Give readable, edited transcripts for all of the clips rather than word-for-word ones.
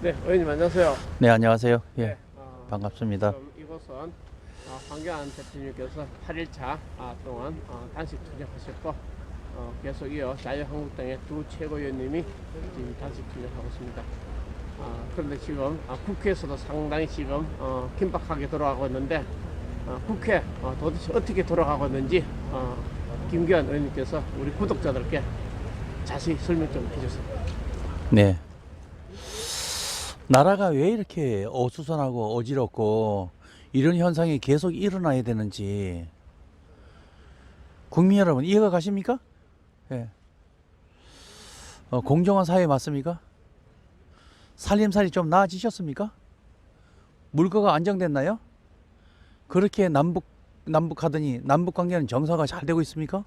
네, 의원님 안녕하세요. 네, 안녕하세요. 예, 네, 반갑습니다. 지금 이곳은 황교안 대표님께서 8일차 동안 단식 투쟁하셨고 계속 이어 자유한국당의 두 최고위원님이 지금 단식 투쟁하고 있습니다. 그런데 지금 국회에서도 상당히 지금 긴박하게 돌아가고 있는데 국회 도대체 어떻게 돌아가고 있는지 김기현 의원님께서 우리 구독자들께 자세히 설명 좀 해주세요. 네. 나라가 왜 이렇게 어수선하고 어지럽고 이런 현상이 계속 일어나야 되는지 국민 여러분 이해가 가십니까? 예. 공정한 사회 맞습니까? 살림살이 좀 나아지셨습니까? 물가가 안정됐나요? 그렇게 남북하더니 남북 관계는 정상화 잘 되고 있습니까?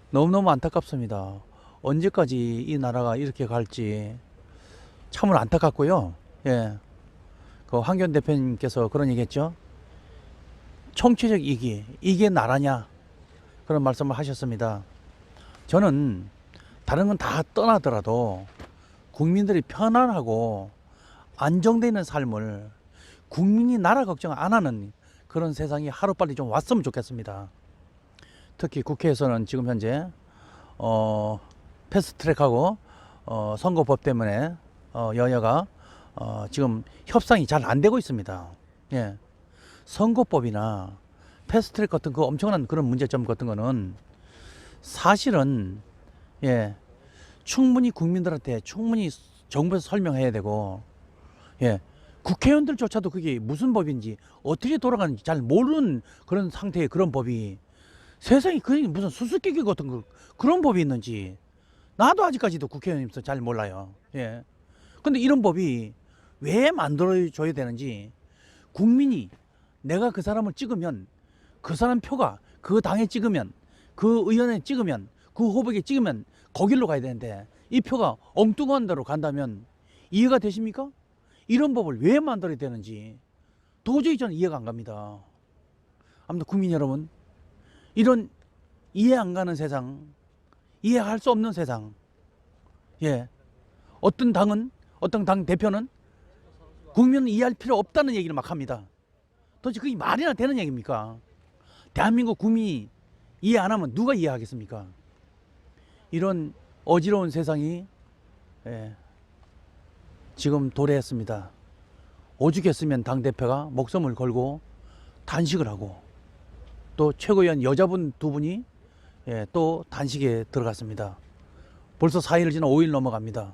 너무너무 안타깝습니다. 언제까지 이 나라가 이렇게 갈지 참으로 안타깝고요. 예. 그 황교안 대표님께서 그런 얘기했죠. 총체적 이기, 이게 나라냐? 그런 말씀을 하셨습니다. 저는 다른 건 다 떠나더라도 국민들이 편안하고 안정되어 있는 삶을 국민이 나라 걱정 안 하는 그런 세상이 하루빨리 좀 왔으면 좋겠습니다. 특히 국회에서는 지금 현재 패스트트랙하고 선거법 때문에 여야가 지금 협상이 잘 안 되고 있습니다. 예. 선거법이나 패스트트랙 같은 그 엄청난 그런 문제점 같은 거는 사실은 예, 충분히 국민들한테 충분히 정부에서 설명해야 되고 예, 국회의원들조차도 그게 무슨 법인지 어떻게 돌아가는지 잘 모르는 그런 상태의 그런 법이 세상에 그게 무슨 수수께끼 같은 거 그런 법이 있는지 나도 아직까지도 국회의원님서 잘 몰라요. 예. 근데 이런 법이 왜 만들어줘야 되는지 국민이 내가 그 사람을 찍으면 그 사람 표가 그 당에 찍으면 그 의원에 찍으면 그 후보에게 찍으면 거길로 가야 되는데 이 표가 엉뚱한 데로 간다면 이해가 되십니까? 이런 법을 왜 만들어야 되는지 도저히 저는 이해가 안 갑니다. 아무튼 국민 여러분 이런 이해 안 가는 세상 이해할 수 없는 세상 예 어떤 당은 어떤 당 대표는 국민은 이해할 필요 없다는 얘기를 막 합니다. 도대체 그게 말이나 되는 얘기입니까? 대한민국 국민이 이해 안 하면 누가 이해하겠습니까? 이런 어지러운 세상이 지금 도래했습니다. 오죽했으면 당대표가 목숨을 걸고 단식을 하고 또 최고위원 여자분 두 분이 또 단식에 들어갔습니다. 벌써 4일 지나 5일 넘어갑니다.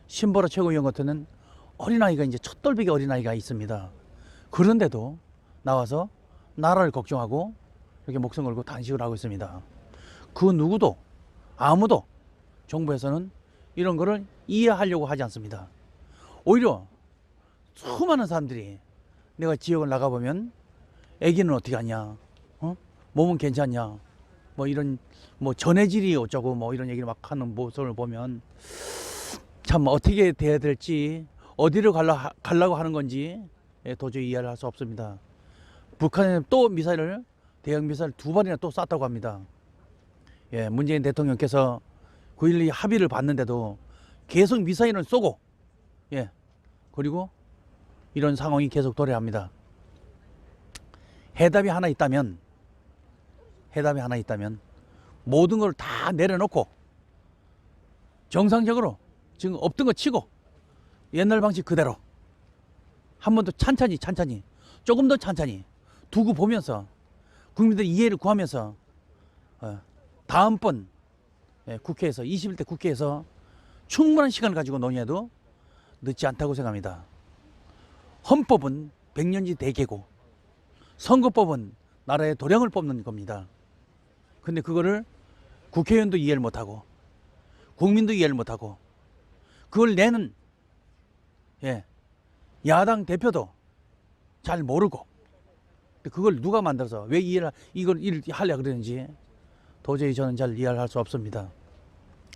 신보라 최고위원 같은 어린아이가 이제 첫 돌배기 어린아이가 있습니다. 그런데도 나와서 나라를 걱정하고 이렇게 목숨 걸고 단식을 하고 있습니다. 그 누구도 아무도 정부에서는 이런 거를 이해하려고 하지 않습니다. 오히려 수많은 사람들이 내가 지역을 나가보면 애기는 어떻게 하냐 몸은 괜찮냐 뭐 이런 뭐 전해질이 어쩌고 뭐 이런 얘기를 막 하는 모습을 보면 참 어떻게 돼야 될지 어디로 가려고 하는 건지 도저히 이해를 할 수 없습니다. 북한에 또 미사일을 대형 미사일 2발이나 또 쐈다고 합니다. 예, 문재인 대통령께서 9.12 합의를 봤는데도 계속 미사일을 쏘고 예, 그리고 이런 상황이 계속 도래합니다. 해답이 하나 있다면 모든 걸 다 내려놓고 정상적으로 지금 없던 거 치고 옛날 방식 그대로 한 번 더 찬찬히 조금 더 찬찬히 두고 보면서 국민들 이해를 구하면서 다음번 국회에서 21대 국회에서 충분한 시간을 가지고 논의해도 늦지 않다고 생각합니다. 헌법은 100년지 대계고 선거법은 나라의 도량을 뽑는 겁니다. 근데 그거를 국회의원도 이해를 못하고 국민도 이해를 못하고 그걸 내는 야당 대표도 잘 모르고 그걸 누가 만들어서 왜 이걸 하려고 그러는지 도저히 저는 잘 이해를 할 수 없습니다.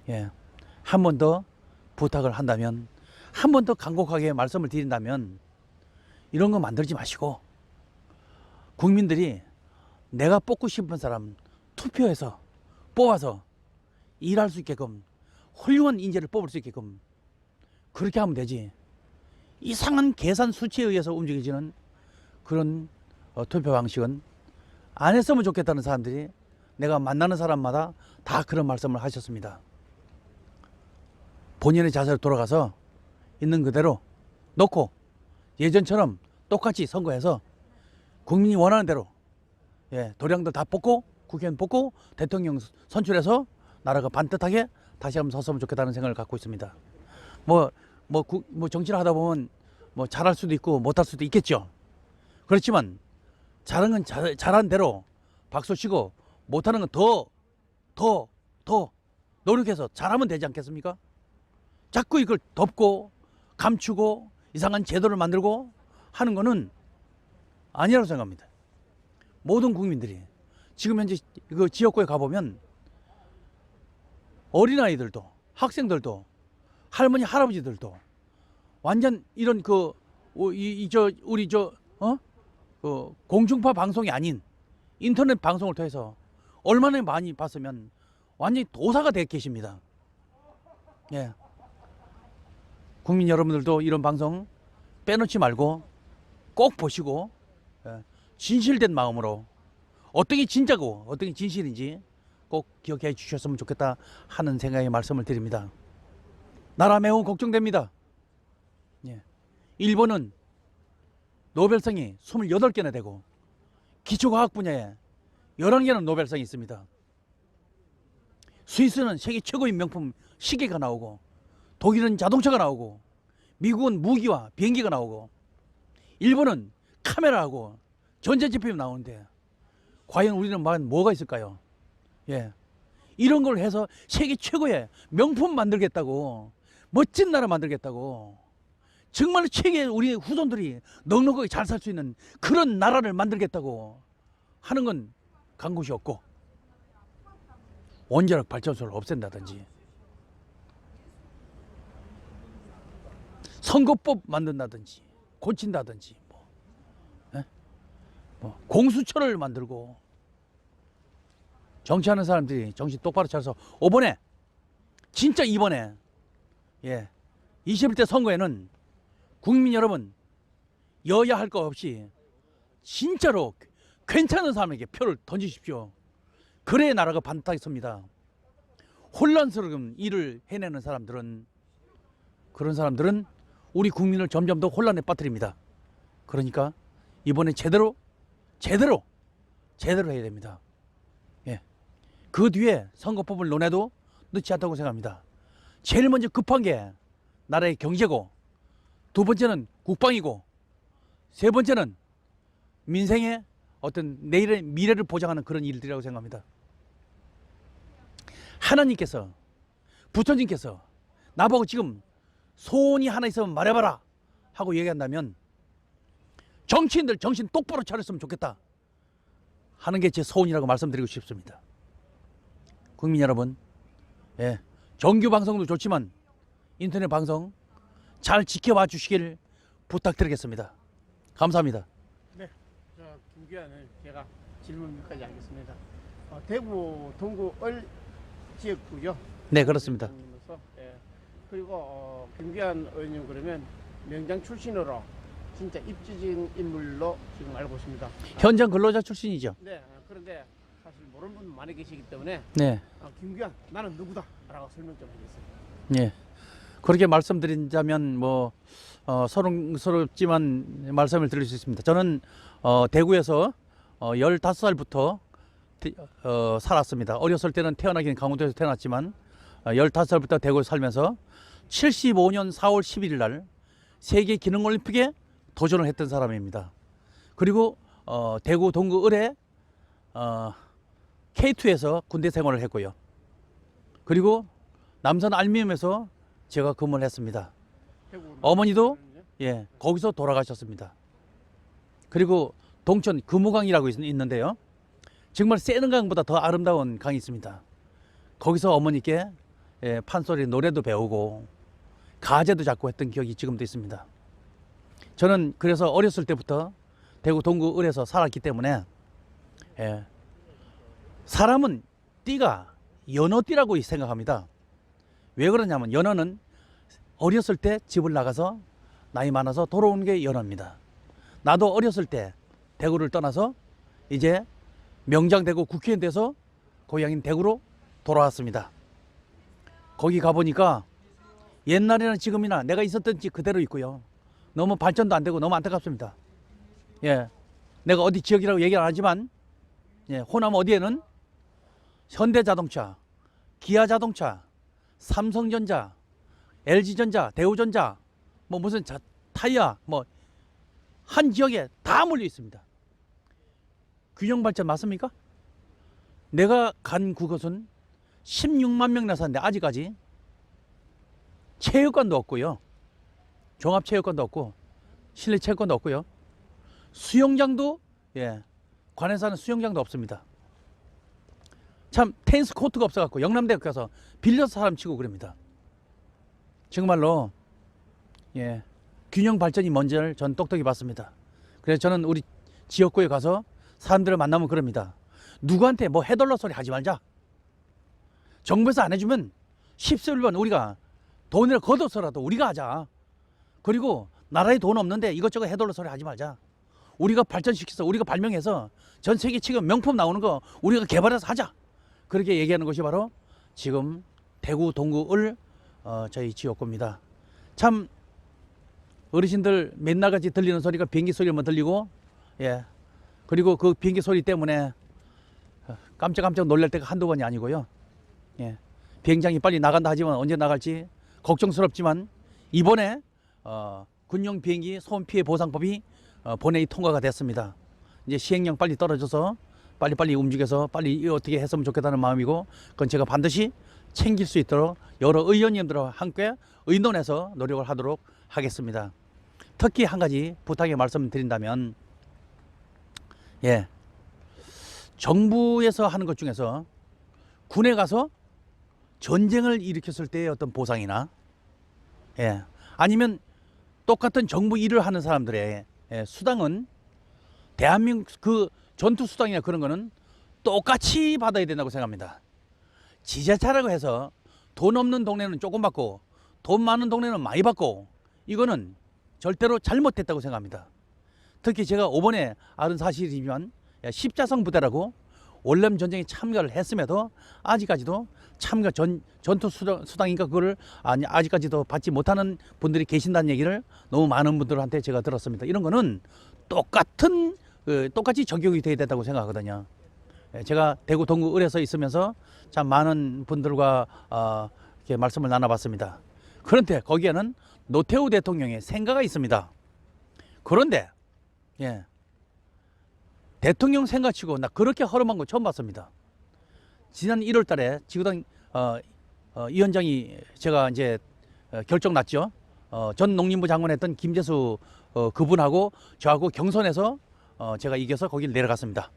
예. 한 번 더 부탁을 한다면 한 번 더 간곡하게 말씀을 드린다면 이런 거 만들지 마시고 국민들이 내가 뽑고 싶은 사람 투표해서 뽑아서 일할 수 있게끔 훌륭한 인재를 뽑을 수 있게끔 그렇게 하면 되지. 이상한 계산 수치에 의해서 움직여지는 그런 투표 방식은 안 했으면 좋겠다는 사람들이 내가 만나는 사람마다 다 그런 말씀을 하셨습니다. 본인의 자세로 돌아가서 있는 그대로 놓고 예전처럼 똑같이 선거해서 국민이 원하는 대로 도량들 다 뽑고 국회의원 뽑고 대통령 선출해서 나라가 반듯하게 다시 한번 섰으면 좋겠다는 생각을 갖고 있습니다. 뭐 정치를 하다 보면 뭐 잘할 수도 있고 못할 수도 있겠죠. 그렇지만 잘한 건 잘한 대로 박수 치고 못하는 건 더 노력해서 잘하면 되지 않겠습니까? 자꾸 이걸 덮고 감추고 이상한 제도를 만들고 하는 거는 아니라고 생각합니다. 모든 국민들이 지금 현재 그 지역구에 가보면 어린아이들도 학생들도 할머니 할아버지들도 완전 이런 공중파 방송이 아닌 인터넷 방송을 통해서 얼마나 많이 봤으면 완전히 도사가 되어 계십니다. 예. 국민 여러분들도 이런 방송 빼놓지 말고 꼭 보시고 진실된 마음으로 어떤 게 진짜고 어떤 게 진실인지 꼭 기억해 주셨으면 좋겠다 하는 생각의 말씀을 드립니다. 나라 매우 걱정됩니다. 예. 일본은 노벨상이 28개나 되고 기초과학 분야에 11개는 노벨상이 있습니다. 스위스는 세계 최고의 명품 시계가 나오고 독일은 자동차가 나오고 미국은 무기와 비행기가 나오고 일본은 카메라하고 전자제품이 나오는데 과연 우리는 뭐가 있을까요? 예. 이런 걸 해서 세계 최고의 명품 만들겠다고 멋진 나라 만들겠다고 정말 세계 우리 후손들이 넉넉하게 잘 살 수 있는 그런 나라를 만들겠다고 하는 건 간 곳이 없고 원자력 발전소를 없앤다든지 선거법 만든다든지 고친다든지 공수처를 만들고 정치하는 사람들이 정신 똑바로 차려서 진짜 이번에 21대 선거에는 국민 여러분 여야 할 거 없이 진짜로 괜찮은 사람에게 표를 던지십시오. 그래야 나라가 반듯하게 섭니다. 혼란스러운 일을 해내는 그런 사람들은 우리 국민을 점점 더 혼란에 빠뜨립니다. 그러니까 이번에 제대로 해야 됩니다. 예. 그 뒤에 선거법을 논해도 늦지 않다고 생각합니다. 제일 먼저 급한 게 나라의 경제고 두 번째는 국방이고 세 번째는 민생의 어떤 내일의 미래를 보장하는 그런 일들이라고 생각합니다. 하나님께서 부처님께서 나보고 지금 소원이 하나 있으면 말해봐라 하고 얘기한다면 정치인들 정신 똑바로 차렸으면 좋겠다 하는 게 제 소원이라고 말씀드리고 싶습니다. 국민 여러분, 정규 방송도 좋지만 인터넷 방송 잘 지켜봐 주시길 부탁드리겠습니다. 감사합니다. 네, 김규환은 제가 질문 몇 가지 하겠습니다. 대구 동구 을 지역구죠. 네, 그렇습니다. 그리고 김규환 의원님 그러면 명장 출신으로 진짜 입지적인 인물로 지금 알고 있습니다. 현장 근로자 출신이죠. 네, 그런데 사실 모르는 분 많이 계시기 때문에 네. 김규환 나는 누구다라고 설명 좀 해주세요. 네. 그렇게 말씀드린다면 서럽지만 말씀을 드릴 수 있습니다. 저는 대구에서 15살부터 살았습니다. 어렸을 때는 태어나기는 강원도에서 태어났지만 15살부터 대구에 살면서 75년 4월 11일 날 세계 기능올림픽에 도전을 했던 사람입니다. 그리고 대구 동구 을에 K2에서 군대 생활을 했고요. 그리고 남산 알미움에서 제가 근무를 했습니다. 어머니도 거기서 돌아가셨습니다. 그리고 동천 금호강이라고 있는데요. 정말 세는강보다 더 아름다운 강이 있습니다. 거기서 어머니께 판소리 노래도 배우고 가재도 잡고 했던 기억이 지금도 있습니다. 저는 그래서 어렸을 때부터 대구 동구 을에서 살았기 때문에 사람은 띠가 연어띠라고 생각합니다. 왜 그러냐면 연어는 어렸을 때 집을 나가서 나이 많아서 돌아오는 게 연화입니다. 나도 어렸을 때 대구를 떠나서 이제 명장대구 국회의원 돼서 고향인 대구로 돌아왔습니다. 거기 가보니까 옛날이나 지금이나 내가 있었던 집 그대로 있고요. 너무 발전도 안 되고 너무 안타깝습니다. 예, 내가 어디 지역이라고 얘기 안 하지만 예, 호남 어디에는 현대자동차, 기아자동차, 삼성전자, LG전자, 대우전자, 뭐 무슨 타이어, 뭐 한 지역에 다 몰려 있습니다. 균형발전 맞습니까? 내가 간 그곳은 16만 명이나 사는데 아직까지 체육관도 없고요. 종합체육관도 없고 실내 체육관도 없고요. 수영장도 예, 관에서 하는 수영장도 없습니다. 참 테니스 코트가 없어갖고 영남대학 가서 빌려서 사람 치고 그럽니다. 정말로 예, 균형 발전이 뭔지를 전 똑똑히 봤습니다. 그래서 저는 우리 지역구에 가서 사람들을 만나면 그럽니다. 누구한테 뭐 해달라 소리 하지 말자. 정부에서 안 해주면 10세1번 우리가 돈을 걷어서라도 우리가 하자. 그리고 나라에 돈 없는데 이것저것 해달라 소리 하지 말자. 우리가 발전시켜서 우리가 발명해서 전 세계 지금 명품 나오는 거 우리가 개발해서 하자. 그렇게 얘기하는 것이 바로 지금 대구 동구을 저희 지역구입니다. 참 어르신들 맨날같이 들리는 소리가 비행기 소리만 들리고 예, 그리고 그 비행기 소리 때문에 깜짝깜짝 놀랄 때가 한두 번이 아니고요. 예, 비행장이 빨리 나간다 하지만 언제 나갈지 걱정스럽지만 이번에 군용 비행기 소음 피해 보상법이 본회의 통과가 됐습니다. 이제 시행령 빨리 떨어져서 빨리빨리 움직여서 빨리 어떻게 했으면 좋겠다는 마음이고 그건 제가 반드시 챙길 수 있도록 여러 의원님들과 함께 의논해서 노력을 하도록 하겠습니다. 특히 한 가지 부탁의 말씀드린다면 예, 정부에서 하는 것 중에서 군에 가서 전쟁을 일으켰을 때의 어떤 보상이나 예, 아니면 똑같은 정부 일을 하는 사람들의 수당은 대한민국 그 전투 수당이나 그런 거는 똑같이 받아야 된다고 생각합니다. 지자체라고 해서 돈 없는 동네는 조금 받고 돈 많은 동네는 많이 받고 이거는 절대로 잘못됐다고 생각합니다. 특히 제가 5번에 알은 사실이지만 십자성 부대라고 월남 전쟁에 참가를 했음에도 아직까지도 참가 전투 수당인가 그거를 아직까지도 받지 못하는 분들이 계신다는 얘기를 너무 많은 분들한테 제가 들었습니다. 이런 거는 똑같이 적용이 돼야 된다고 생각하거든요. 제가 대구 동구 을에서 있으면서 참 많은 분들과 이렇게 말씀을 나눠봤습니다. 그런데 거기에는 노태우 대통령의 생가가 있습니다. 그런데 예, 대통령 생가치고 나 그렇게 허름한 거 처음 봤습니다. 지난 1월 달에 지구당 위원장이 제가 이제 결정 났죠. 전 농림부 장관 했던 김재수 그분하고 저하고 경선에서 제가 이겨서 거기를 내려갔습니다.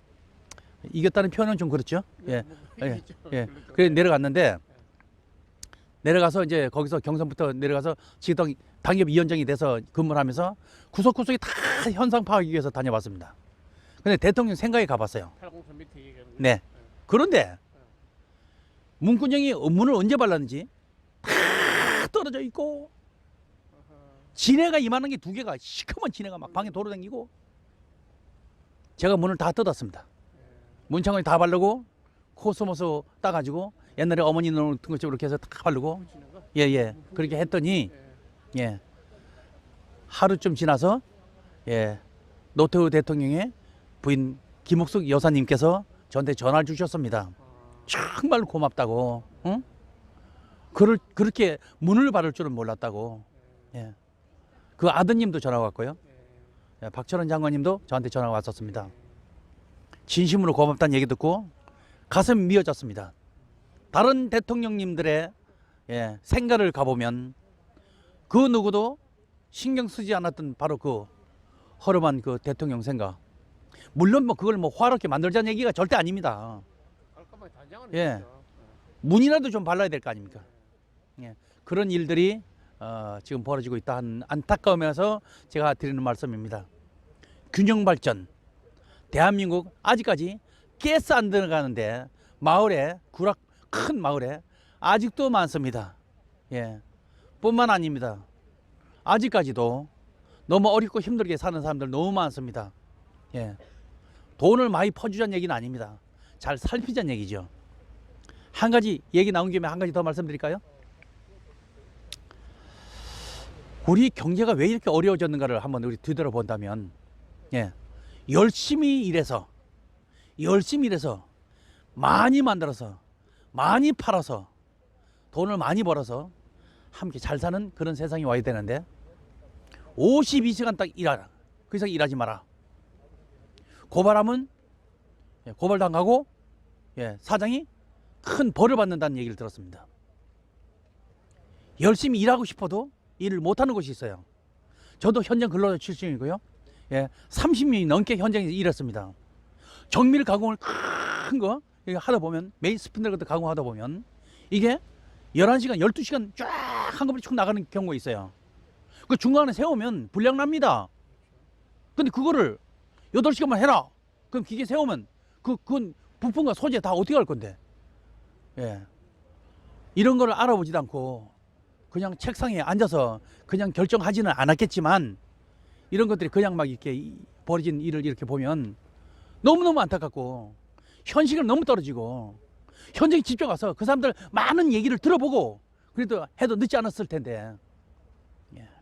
이겼다는 표현은 좀 그렇죠. 예, 예, 예. 그래 내려갔는데 내려가서 이제 거기서 경선부터 내려가서 지구당 당협위원장이 돼서 근무를 하면서 구석구석에 다 현상 파악하기 위해서 다녀봤습니다. 근데 대통령 생각에 가봤어요. 네. 그런데 문근영이 문을 언제 발랐는지 다 떨어져 있고 지네가 이만한 게 두 개가 시커먼 지네가 막 방에 돌아다니고 제가 문을 다 뜯었습니다. 문창을 다 바르고 코스모스 따가지고 옛날에 어머니 넣은 것처럼 이렇게 해서 다 바르고 예예 그렇게 했더니 예 하루쯤 지나서 예 노태우 대통령의 부인 김옥숙 여사님께서 저한테 전화를 주셨습니다. 정말 고맙다고, 응? 그렇게 문을 바를 줄은 몰랐다고. 예. 그 아드님도 전화가 왔고요. 예, 박철원 장관님도 저한테 전화가 왔었습니다. 진심으로 고맙다는 얘기 듣고 가슴 미어졌습니다. 다른 대통령님들의 예, 생가를 가보면 그 누구도 신경 쓰지 않았던 바로 그 허름한 그 대통령 생가. 물론 뭐 그걸 뭐 화롭게 만들자는 얘기가 절대 아닙니다. 예, 문이라도 좀 발라야 될 거 아닙니까? 예, 그런 일들이 지금 벌어지고 있다 하는 안타까움에서 제가 드리는 말씀입니다. 균형 발전, 대한민국 아직까지 가스 안 들어가는데 마을에 큰 마을에 아직도 많습니다. 예, 뿐만 아닙니다. 아직까지도 너무 어렵고 힘들게 사는 사람들 너무 많습니다. 예. 돈을 많이 퍼주자는 얘기는 아닙니다. 잘 살피자는 얘기죠. 한 가지 얘기 나온 김에 한 가지 더 말씀드릴까요? 우리 경제가 왜 이렇게 어려워졌는가를 한번 우리 되돌아본다면, 예. 열심히 일해서 많이 만들어서 많이 팔아서 돈을 많이 벌어서 함께 잘 사는 그런 세상이 와야 되는데 52시간 딱 일하라. 그 이상 일하지 마라. 고발하면 고발당하고 사장이 큰 벌을 받는다는 얘기를 들었습니다. 열심히 일하고 싶어도 일을 못하는 곳이 있어요. 저도 현장 근로자 출신이고요. 30년이 넘게 현장에서 일했습니다. 정밀 가공을 큰 거 하다 보면 메인 스핀들 같은 가공하다 보면 이게 11시간, 12시간 쫙 한꺼번에 쭉 나가는 경우가 있어요. 그 중간에 세우면 불량 납니다. 근데 그거를 8시간만 해라. 그럼 기계 세우면 그건 부품과 소재 다 어떻게 할 건데? 이런 거를 알아보지도 않고 그냥 책상에 앉아서 그냥 결정하지는 않았겠지만 이런 것들이 그냥 막 이렇게 벌어진 일을 이렇게 보면 너무너무 안타깝고 현실은 너무 떨어지고 현장에 직접 가서 그 사람들 많은 얘기를 들어보고 그래도 해도 늦지 않았을 텐데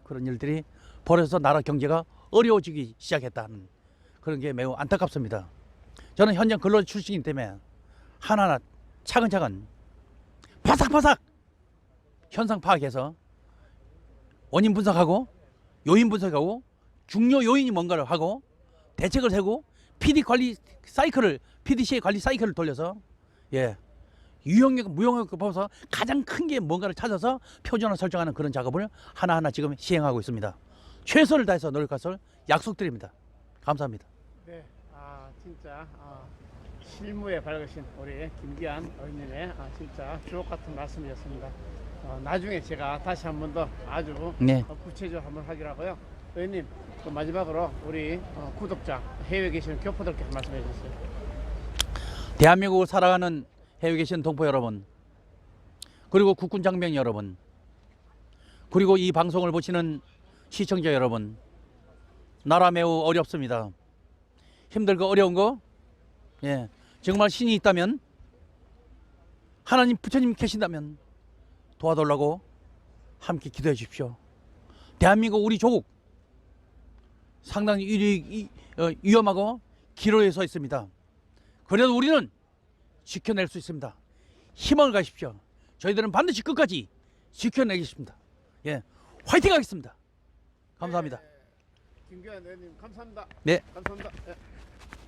그런 일들이 벌어져서 나라 경제가 어려워지기 시작했다는 그런 게 매우 안타깝습니다. 저는 현장 근로자 출신이기 때문에 하나하나 차근차근 바삭바삭 현상 파악해서 원인 분석하고 요인 분석하고 중요 요인이 뭔가를 하고 대책을 세고 PDCA 관리 사이클을 돌려서 유형력, 무형력을 뽑아서 가장 큰 게 뭔가를 찾아서 표준화 설정하는 그런 작업을 하나하나 지금 시행하고 있습니다. 최선을 다해서 노력할 것을 약속드립니다. 감사합니다. 네, 진짜 실무에 밝으신 우리 김기한 의원님의 진짜 주옥 같은 말씀이었습니다. 나중에 제가 다시 한 번 더 아주 구체적으로 한번 하기로 하고요. 의원님, 또 마지막으로 우리 구독자, 해외에 계시는 교포들께 한 말씀 해주세요. 대한민국을 살아가는 해외에 계신 동포 여러분, 그리고 국군 장병 여러분, 그리고 이 방송을 보시는 시청자 여러분, 나라 매우 어렵습니다. 힘들고 어려운 거, 정말 신이 있다면, 하나님 부처님 계신다면 도와달라고 함께 기도해 주십시오. 대한민국 우리 조국 상당히 위험하고 기로에 서 있습니다. 그래도 우리는 지켜낼 수 있습니다. 희망을 가십시오. 저희들은 반드시 끝까지 지켜내겠습니다. 화이팅 하겠습니다. 감사합니다. 김기한 의원님 감사합니다. 네. 감사합니다.